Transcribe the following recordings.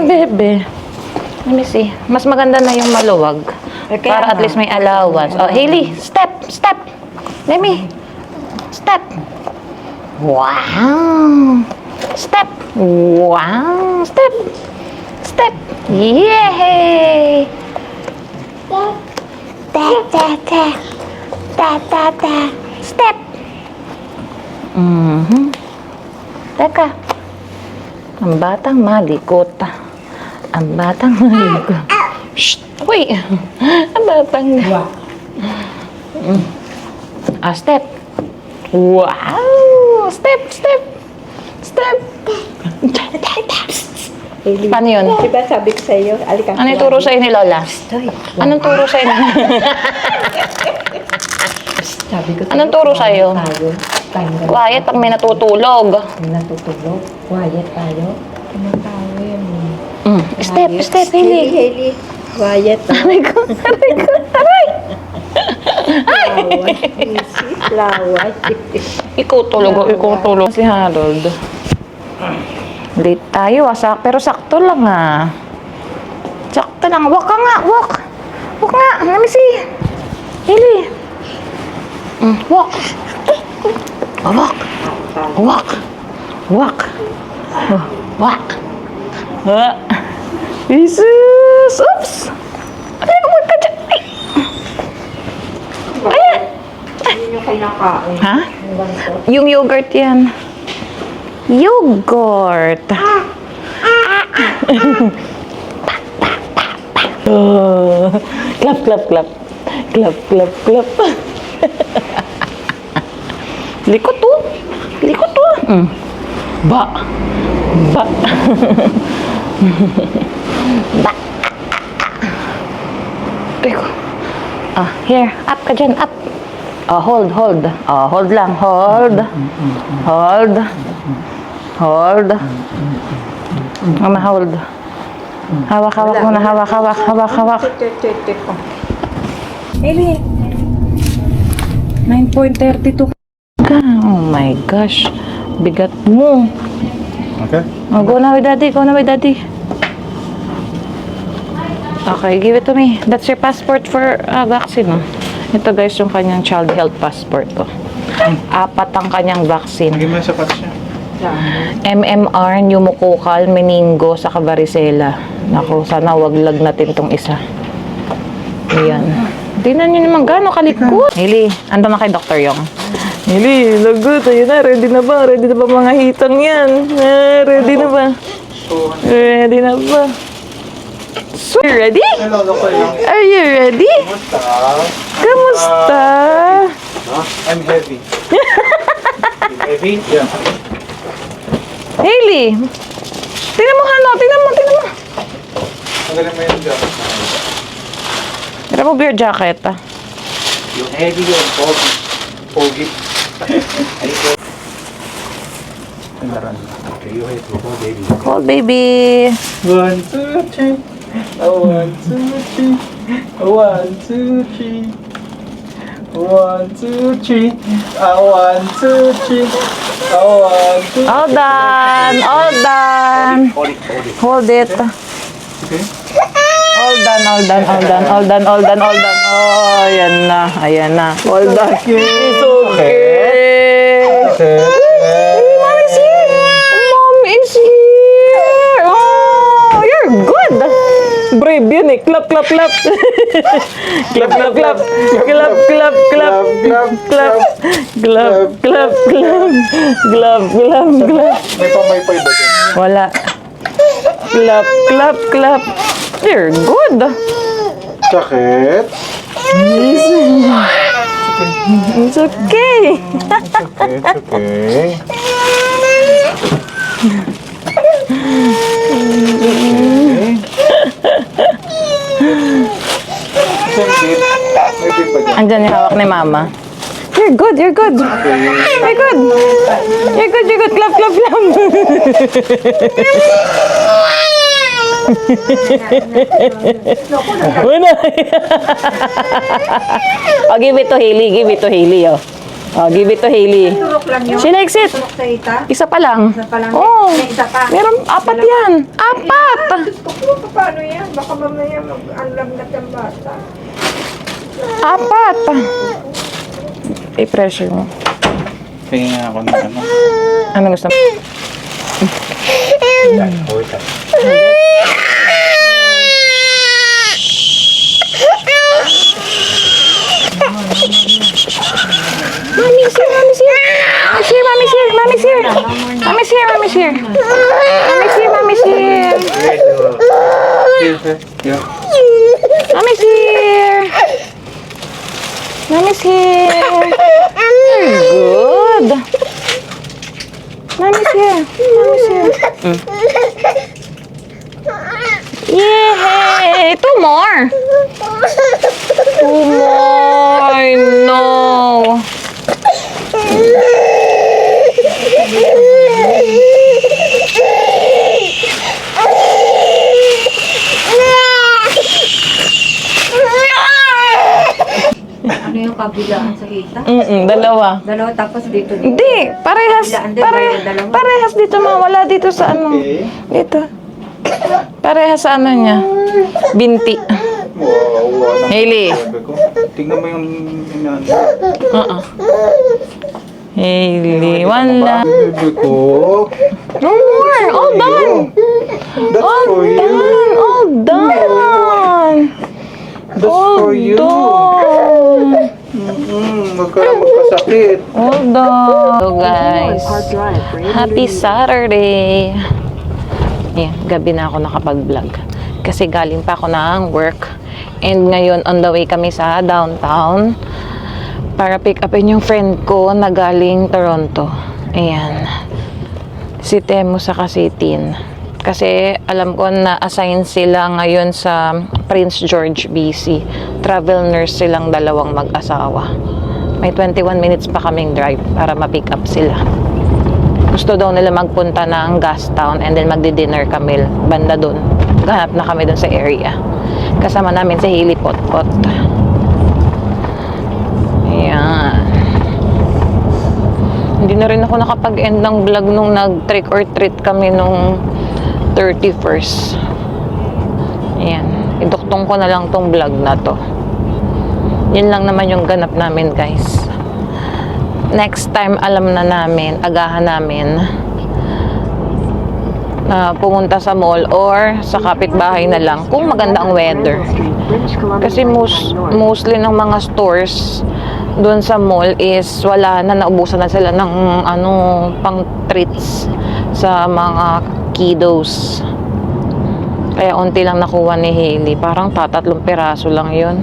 Bebe. Let me see. Mas maganda na yung maluwag. Okay, para at least may allowance. Oh, Hailey, step, step. Let me. Step. Wow. Step. Wow. Step. Step. Yay. Ta ta ta. Ta ta ta. Step. Teka. Ang batang malikot. Ang batang malikot. Shh! Wait! Ang batang... Step. Wow! Step! Step! Step! Paano yun? Diba sabi ko sa'yo, alikan. Ano yung turo sa'yo ni Lola? Anong turo sa'yo? Sabi ko Anong turo sa'yo? Quiet pag may natutulog. May natutulog. Quiet tayo. Tayo yan. Step, step, Hailey. Hailey. Quiet. Aray ko, aray ko, aray! Laway. Easy. Laway. Ikaw tulog. Si Harold. Late tayo, pero sakto lang Sakto lang. Walk ka nga, walk. Walk nga, let me see. Hailey. Walk. Walk. Walk. Walk. Walk. Jesus! Oops! Ay, huwag ka dyan. Ay! Ayan! Hindi nyo kinakain. Ha? Yung yogurt yan. Yogurt! Clap, clap, clap. Clap, clap, clap. Likot to. Likot to. Ba. Ba. Ba. Here. Up ka dyan. Up. Hold, hold. Hold lang. Hold. Hold. Hold. Mama, hold. Hawak, hawak muna. Hawak, hawak, hawak, hawak. Hailey. 9.32. Oh my gosh. Bigat mo. Okay. Oh, go na with daddy. Go na with daddy. Okay, give it to me. That's your passport for vaccine. Oh. Ito guys, yung kanyang child health passport. Oh. 4 ang kanyang vaccine. Lagyan mo yung sapat siya. MMR, pneumococcal, meningo, saka varicella. Naku, sana wag lagnatin tong isa. Ayan. Tingnan nyo naman gano'ng kalikot. Hailey, ando na kay Dr. Yong. Hailey, lagot. Ayun na, ready na ba? Ready na ba mga hitang yan? Ready na ba? Ready na ba? So, you ready? Hello, Dr. Young. Are you ready? Kumusta? Kamusta? I'm heavy. Heavy? Yeah. Hailey, tingnan mo, Hano. Tingnan mo, tingnan mo. Magaling mo yung jacket. Remove your jacket. Yung heavy yun, pogi. Pogi. Okay, you have to go, baby. Call baby. 1, 2, 3. 1, 2, 3. 1, 2, 3. 1, 2, 3. 1, 2, 3. 1, 2. All done. All done. Hold it, hold it. Hold it. Okay. All done, all done, all done, all done, all done, all done. Oh, ayan na, ayan na. All done. It's okay. Mom is here. Mom is here. Oh, you're good. Brave yun eh. Clap, clap, clap. Clap, clap, clap. Clap, clap, clap. Clap, clap. Clap, clap, clap. Clap, clap, clap. May pamaypay ba dyan? Wala. Clap, clap, clap. You're good. Jacket. It's okay. Okay, it's okay. May bib ba dyan? Andyan yung hawak ni Mama. You're good, you're good. You're good. You're good, you're good. Clap, clap, clap. Wala. Oh, give it to Hailey. Give it to Hailey, oh. Oh, give it to Hailey. Turok lang yun. She likes it. Turok sa ita. Isa pa lang. Isa pa lang. Oh. May isa pa. Meron apat yan. Apat! Paano yan? Baka mamaya mag-unlove na kang bata. Apat! I-pressure mo. Tingin nga ako ng ano. Ano gusto mo? Wait up. Mommy's here, mommy's here. Mommy's here, mommy's here, mommy's here. Mommy's here, mommy's here. Mommy's here, mommy's here. Yeah. Mommy's here. Mommy's here. Good. Mommy's here. Mommy's here. Yay! Two more. Two more. No. Ano yung kabilaan sa ita? Dalawa. Dalawa tapos dito. Hindi, parehas. Parehas dito, mawala dito sa ano. Okay. Dito. Parehas sa ano niya. Binti. Wow. Hailey. Tingnan mo yung inaano. Hailey, one lang. Baby ko. No more. All done. That's All for you. done. All done. That's All for you. done. Huwag ka lang magkasakit. All done. So guys, happy Saturday. Yeah, gabi na ako nakapag-vlog. Kasi galing pa ako ng work. And ngayon, on the way kami sa downtown para pick upin yung friend ko na galing Toronto. Ayan. Si Temo sa Kasitin. Kasi alam ko na assign sila ngayon sa Prince George, BC. Travel nurse silang dalawang mag-asawa. May 21 minutes pa kaming drive para ma-pick up sila. Gusto daw nila magpunta ng Gastown and then magdi-dinner kami banda doon. Ganap na kami doon sa area. Kasama namin si Hailey Potpot. Ayan. Hindi na rin ako nakapag-end ng vlog nung nag-trick or treat kami nung 31st. Ayan. Iduktong ko na lang tong vlog na to. Yun lang naman yung ganap namin, guys. Next time, alam na namin, agahan namin na pumunta sa mall or sa kapitbahay na lang kung maganda ang weather. Kasi mostly ng mga stores doon sa mall is wala na, naubusan na sila ng ano, pang treats sa mga kiddos. Kaya unti lang nakuha ni Hailey. Parang 3 piraso lang yun.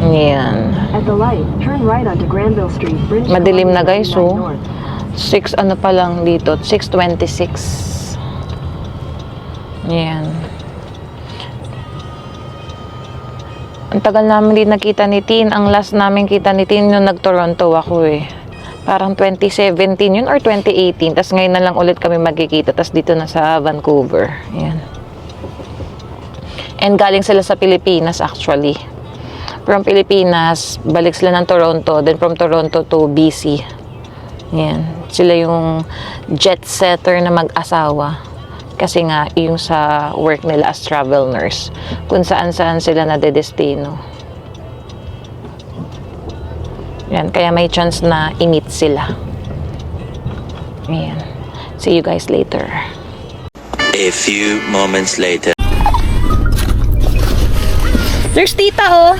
Yan. At the light, turn right onto Granville Street. Bridge Madilim na, guys, oh. North. 6 ano pa lang dito, 6:26. Yan. Ang tagal namin din nakita ni Tin. Ang last namin kita ni Tin nung nag-Toronto ako eh. Parang 2017 yun or 2018. Tapos ngayon na lang ulit kami magkikita. Tapos dito na sa Vancouver. Yan. And galing sila sa Pilipinas actually. From Pilipinas, balik sila ng Toronto. Then from Toronto to BC. Yan. Sila yung jet setter na mag-asawa. Kasi nga, yung sa work nila as travel nurse. Kung saan-saan sila nadedestino. Yan. Kaya may chance na i-meet sila. Yan. See you guys later. A few moments later. There's tita, oh.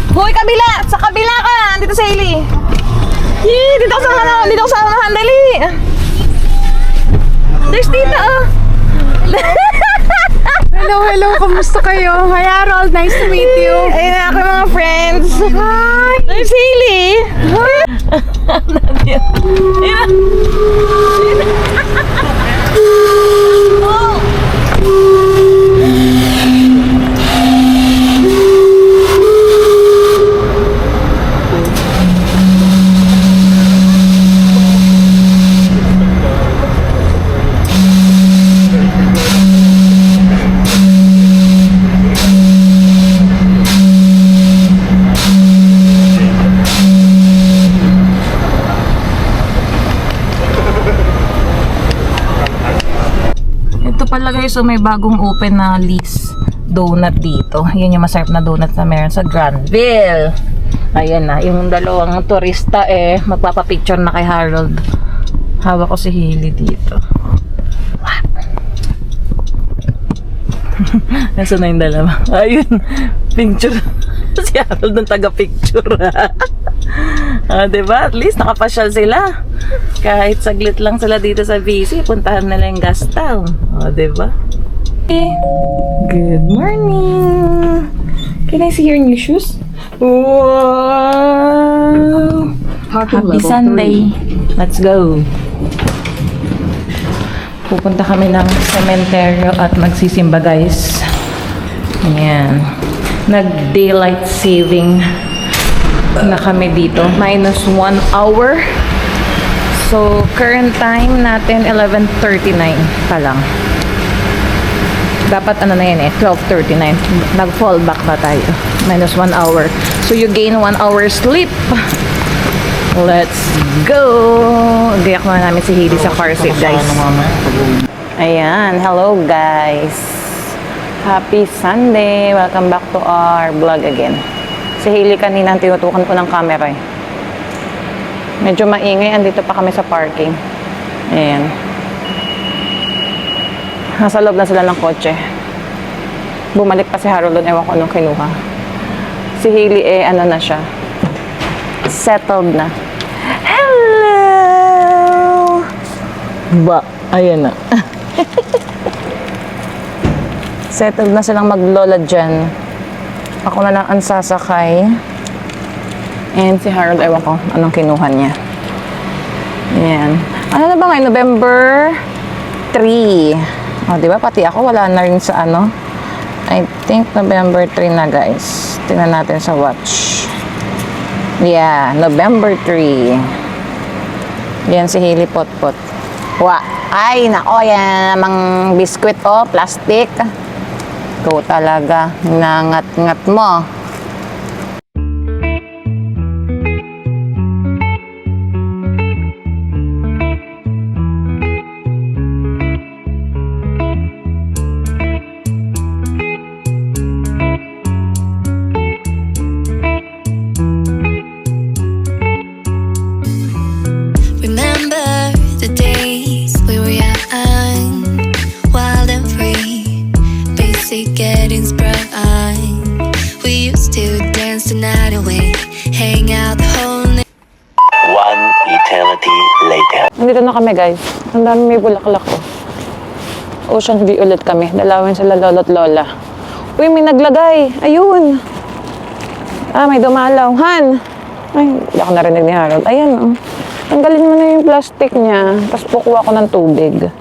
Hoy, kabila! Sa kabila ka! Dito sa Hailey. Yee! Dito ako sa unahan. Dali! There's tita, oh. Hello, kamusta kayo? Hi Harold, nice to meet you. Ayun na ako mga friends. Hi! There's Hailey. Ayun na. pala guys, so may bagong open na Lee's Donut dito. Yun yung masarap na donut na meron sa Granville. Ayan na, yung dalawang turista magpapapicture na kay Harold. Hawak ko si Hailey dito. Nasaan na yung dalawa? Ayun, picture. Si Harold ng taga-picture. Diba? At least nakapasyal sila. Kahit saglit lang sila dito sa BC, puntahan nila yung Gastown. Diba? Good morning! Can I see your new shoes? Wow! Happy Sunday! Let's go! Pupunta kami ng sementeryo at magsisimba guys. Ayan. Nag-daylight saving na kami dito. Minus 1 hour. So, current time natin 11:39 pa lang. Dapat ano na yan 12:39. Nag-fall back pa tayo. Minus 1 hour. So, you gain 1 hour sleep. Let's go! Gayak na namin si Hailey sa car seat, guys. Ayan. Hello, guys. Happy Sunday! Welcome back to our vlog again. Si Hailey kanina tinutukan ko ng camera Medyo maingay. Andito pa kami sa parking. Ayan. Nasa loob na sila ng kotse. Bumalik pa si Harold doon. Ewan ko anong kinuha. Si Hailey ano na siya. Settled na. Hello! Ba, ayan na. Settled na silang maglola dyan. Ako na lang ang sasakay. And si Harold, ewan ko anong kinuha niya. Ayan. Ano na ba ngayon? November 3. O, diba? Pati ako wala na rin sa ano. I think November 3 na guys. Tingnan natin sa watch. Yeah, November 3. Yan si Hailey Potpot. Ay, nako, yan namang biskwit plastic. Ikaw talaga, nangat-ngat mo. Getting sprung on. We used to dance the night away, hang out the whole night. One eternity later. Nandito na kami guys. Ang dami may bulaklak Ocean view ulit kami. Dalawin sila lolo't lola. Uy, may naglagay. Ayun. May dumalaw. Han! Ay, hindi ako narinig ni Harold. Ayan Tanggalin mo na yung plastic niya. Tapos pukuha ko ng tubig.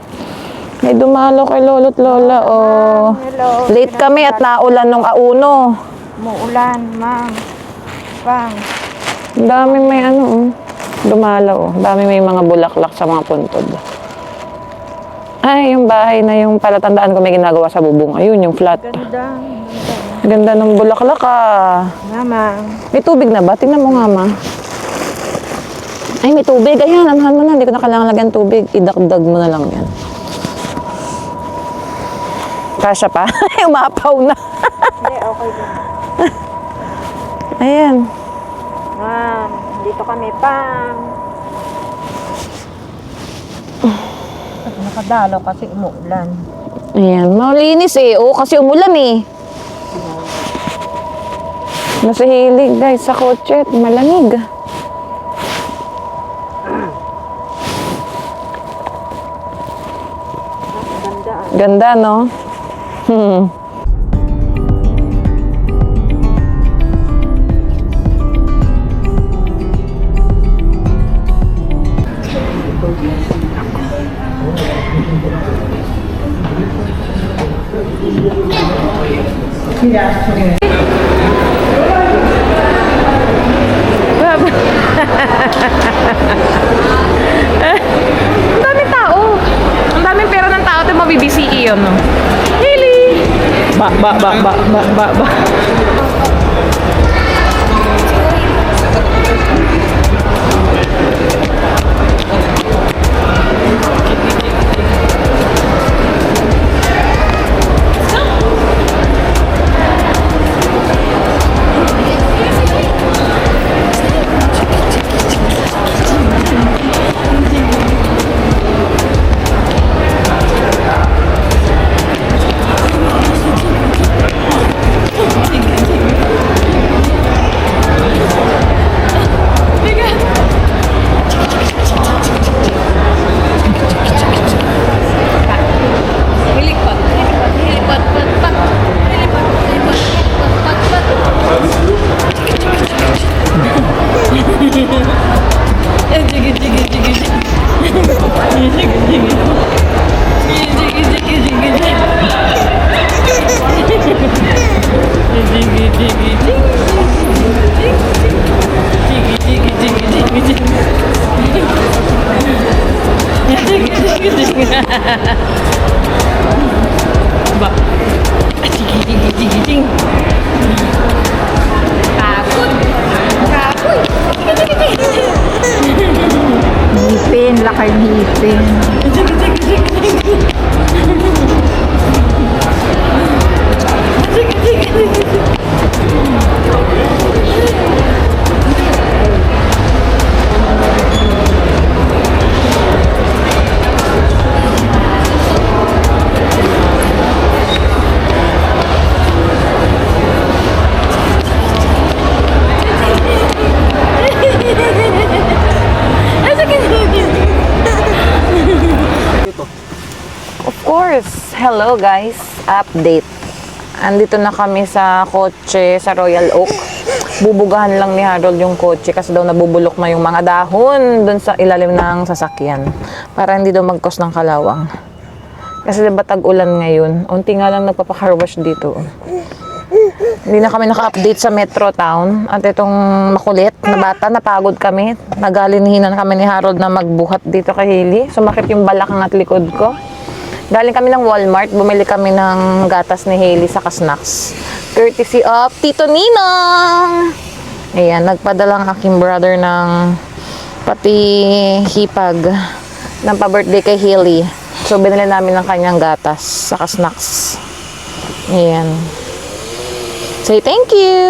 May dumalo kay lolo't lola, Hello. Late kami at naulan nung auno. Muulan, ma'am. Bang. Ang dami may dumalaw. Ang dami may mga bulaklak sa mga puntod. Ay, yung bahay na yung palatandaan ko may ginagawa sa bubong. Ayun, yung flat. Ganda. Ganda ng bulaklak Mama. May tubig na ba? Tingnan mo nga, ma. Ay, may tubig. Ayan, anahan mo na. Hindi ko na kailangan lagyan tubig. Idakdag mo na lang yan. Kasya pa? Umapaw na. Hindi, okay din. Ayan. Ma'am, dito kami pang. Nakadalo kasi umuulan. Ayan. Malinis kasi umulan Nasa hilig guys sa kotse. Malamig. Ganda, no? Ang daming tao. Ang daming pera ng tao. Ito mabibisi yun, no? Hailey! Ba. Ba? Ching. Takot. Takot. Ngipin, laki ng ngipin. Of course. Hello guys. Update. Andito na kami sa kotse sa Royal Oak. Bubugahan lang ni Harold yung kotse kasi daw nabubulok na yung mga dahon dun sa ilalim ng sasakyan. Para hindi daw mag-cause ng kalawang. Kasi diba tag-ulan ngayon. Unti nga lang nagpapa-car wash dito. Hindi na kami naka-update sa Metro Town. At itong makulit na bata, napagod kami. Nagalinihinan kami ni Harold na magbuhat dito kay Hailey. Sumakit yung balakang at likod ko. Galing kami ng Walmart, bumili kami ng gatas ni Hailey sa snacks. Courtesy of Tito Ninong! Ayan, nagpadala ang aking brother ng pati hipag ng pa-birthday kay Hailey. So, binili namin ng kanyang gatas sa snacks. Ayan. Say thank you!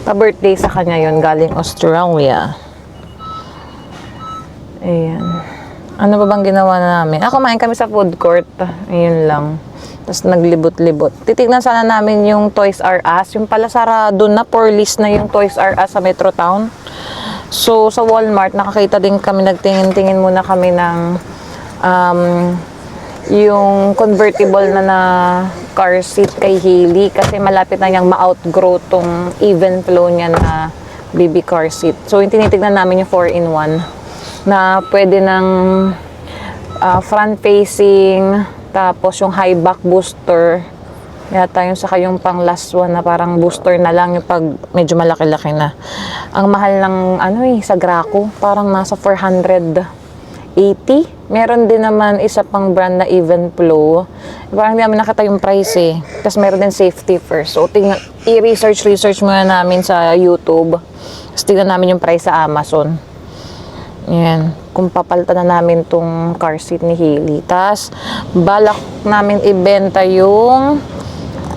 Pa-birthday sa kanya yun, galing Australia. Ayan. Ano ba bang ginawa namin? Kumain kami sa food court. Ayun lang. Tapos naglibot-libot. Titignan sana namin yung Toys R Us. Yung pala sarado na, for list na yung Toys R Us sa Metro Town. So, sa Walmart, nakakita din kami, nagtingin-tingin muna kami ng yung convertible na car seat kay Hailey. Kasi malapit na niyang ma-outgrow tong even flow niya na baby car seat. So, yung tinitignan namin yung 4-in-1. Na pwede ng front-facing, tapos yung high back booster. Yata yung saka yung pang last one na parang booster na lang yung pag medyo malaki-laki na. Ang mahal ng sa Graco, parang nasa 480. Meron din naman isa pang brand na Even Flow. Parang hindi namin nakita yung price eh. Tapos meron din safety first. So i-research muna namin sa YouTube. Tapos tingnan namin yung price sa Amazon. Yan. Kung papalitan na namin tong car seat ni Hailey. Tapos, balak namin ibenta yung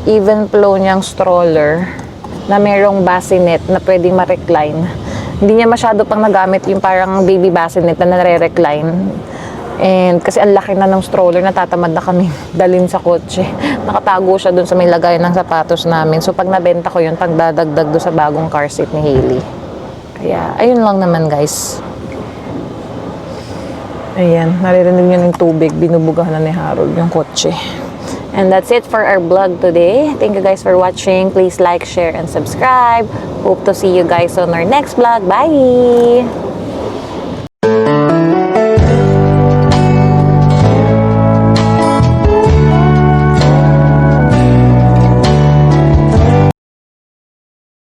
Even Flow niyang stroller na merong bassinet na pwedeng ma-recline. Hindi niya masyado pang nagamit yung parang baby bassinet na nare-recline. And kasi ang laki na ng stroller, natatamad na kami dalhin sa kotse. Nakatago siya dun sa may lagay ng sapatos namin. So, pag nabenta ko yun, pagdadagdag doon sa bagong car seat ni Hailey. Kaya, ayun lang naman guys. Ayan, naririnig nyo ng tubig, binubugahan na ni Harold yung kotse. And that's it for our vlog today. Thank you guys for watching. Please like, share, and subscribe. Hope to see you guys on our next vlog. Bye!